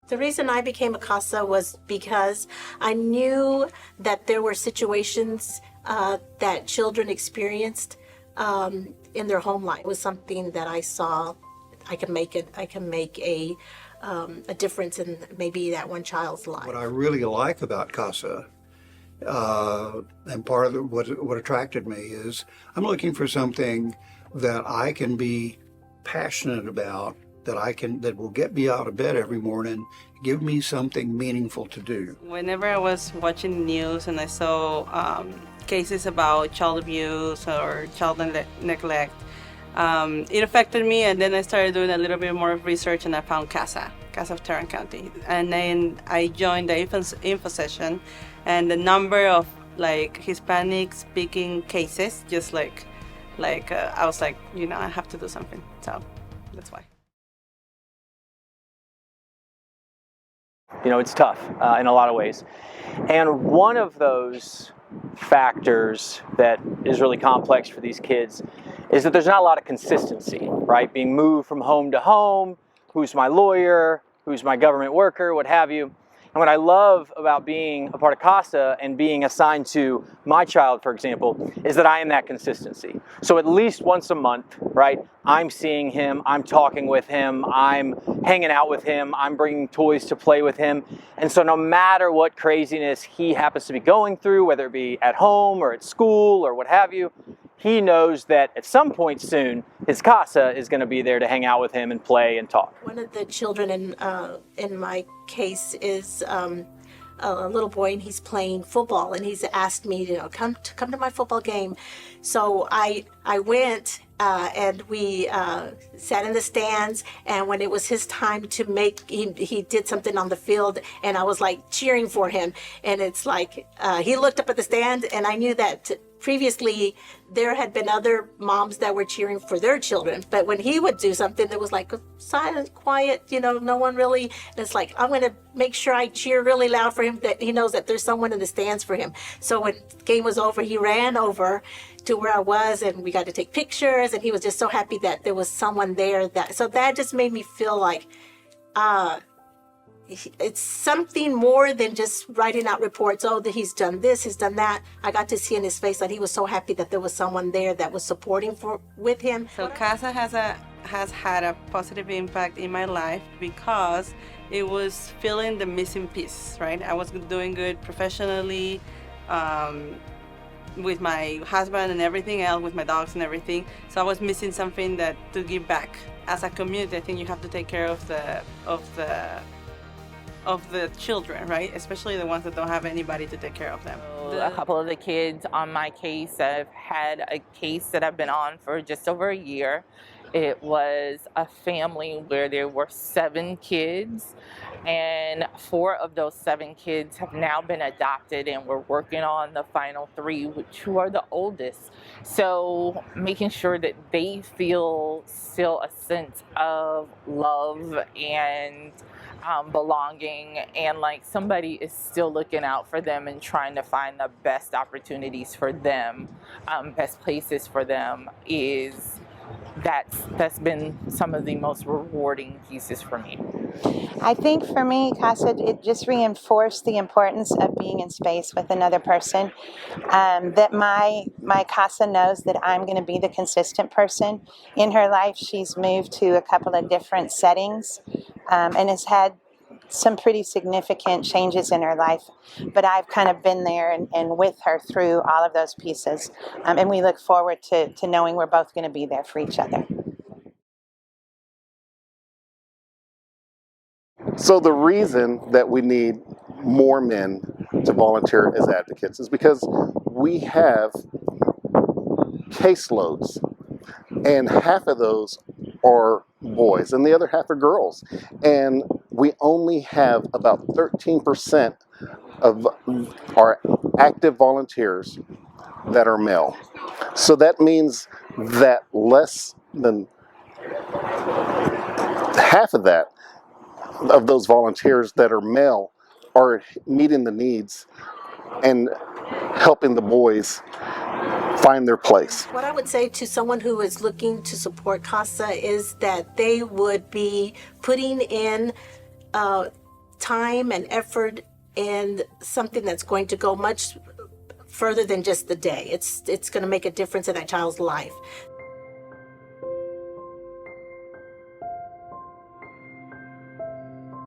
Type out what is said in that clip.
The reason I became a CASA was because I knew that there were situations that children experienced in their home life. It was something that I saw I can make a difference in maybe that one child's life. What I really like about CASA, and part of what attracted me is I'm looking for something that I can be passionate about, that will get me out of bed every morning, give me something meaningful to do. Whenever I was watching the news and I saw cases about child abuse or child neglect, it affected me, and then I started doing a little bit more research and I found CASA of Tarrant County. And then I joined the info session, and the number of Hispanic speaking cases, just I was like, I have to do something. So that's why. It's tough in a lot of ways. And one of those factors that is really complex for these kids is that there's not a lot of consistency, right? Being moved from home to home, who's my lawyer, who's my government worker, what have you. And what I love about being a part of CASA and being assigned to my child, for example, is that I am that consistency. So at least once a month, right, I'm seeing him, I'm talking with him, I'm hanging out with him, I'm bringing toys to play with him. And so no matter what craziness he happens to be going through, whether it be at home or at school or what have you, he knows that at some point soon, his CASA is going to be there to hang out with him and play and talk. One of the children in my case is a little boy, and he's playing football, and he's asked me, come to my football game. So I went, and we sat in the stands, and when it was his time to he did something on the field, and I was like cheering for him, and it's like he looked up at the stand, and I knew that previously there had been other moms that were cheering for their children, but when he would do something, it was like silent, quiet, no one really. And it's like, I'm going to make sure I cheer really loud for him, that he knows that there's someone in the stands for him. So when the game was over, he ran over to where I was, and we got to take pictures, and he was just so happy that there was someone there. So that just made me feel like it's something more than just writing out reports. Oh, that he's done this, he's done that. I got to see in his face that he was so happy that there was someone there that was supporting with him. So CASA has had a positive impact in my life because it was filling the missing piece, right? I was doing good professionally, with my husband and everything else, with my dogs and everything. So I was missing something to give back. As a community, I think you have to take care of the children, right? Especially the ones that don't have anybody to take care of them. A couple of the kids on my case, I've had a case that I've been on for just over a year. It was a family where there were 7 kids, and 4 of those 7 kids have now been adopted, and we're working on the final 3, who are the oldest. So making sure that they feel still a sense of love and belonging, and like somebody is still looking out for them and trying to find the best opportunities for them, best places for them, that's been some of the most rewarding pieces for me. I think for me, CASA, it just reinforced the importance of being in space with another person. That my CASA knows that I'm going to be the consistent person in her life. She's moved to a couple of different settings and has had some pretty significant changes in her life, but I've kind of been there and with her through all of those pieces, and we look forward to knowing we're both going to be there for each other. So the reason that we need more men to volunteer as advocates is because we have caseloads, and half of those are boys and the other half are girls, and we only have about 13% of our active volunteers that are male. So that means that less than half of those volunteers that are male are meeting the needs and helping the boys find their place. What I would say to someone who is looking to support CASA is that they would be putting in time and effort and something that's going to go much further than just the day. It's going to make a difference in that child's life.